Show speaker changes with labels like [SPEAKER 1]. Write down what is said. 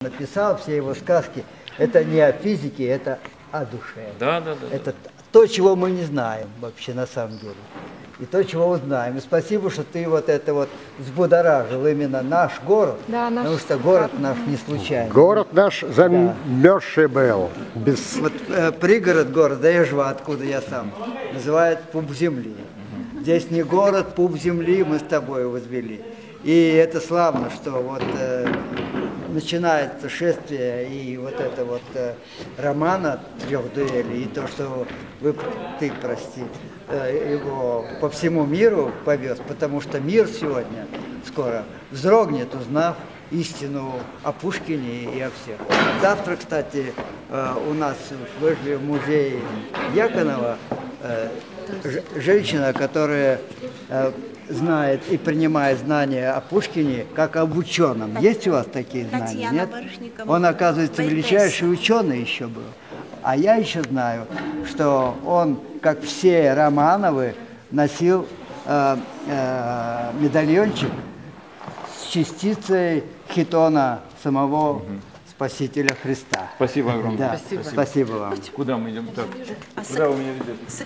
[SPEAKER 1] Написал все его сказки. Это не о физике, это о душе.
[SPEAKER 2] Да.
[SPEAKER 1] Это то, чего мы не знаем вообще на самом деле. И то, чего узнаем. И спасибо, что ты вот это вот взбудоражил именно наш город.
[SPEAKER 3] Да, наш
[SPEAKER 1] потому что город наш не случайный.
[SPEAKER 4] Город наш замерзший был. Без...
[SPEAKER 1] Вот пригород города, Ежва, откуда я сам, называют пуп земли. Здесь не город, пуп земли мы с тобой возвели. И это славно, что вот начинается шествие и вот это вот романа «Трех дуэлей», и то, что ты, прости, его по всему миру повез, потому что мир сегодня скоро вздрогнет, узнав истину о Пушкине и о всех. Завтра, кстати, у нас в музее Яконова женщина, которая знает и принимает знания о Пушкине как об ученом. Есть у вас такие знания? Нет? Он, оказывается, величайший ученый еще был. А я еще знаю, что он, как все Романовы, носил медальончик с частицей хитона самого Спасителя Христа.
[SPEAKER 2] Спасибо огромное.
[SPEAKER 1] Да, спасибо вам.
[SPEAKER 2] Куда мы идем? Так, куда вы меня ведете?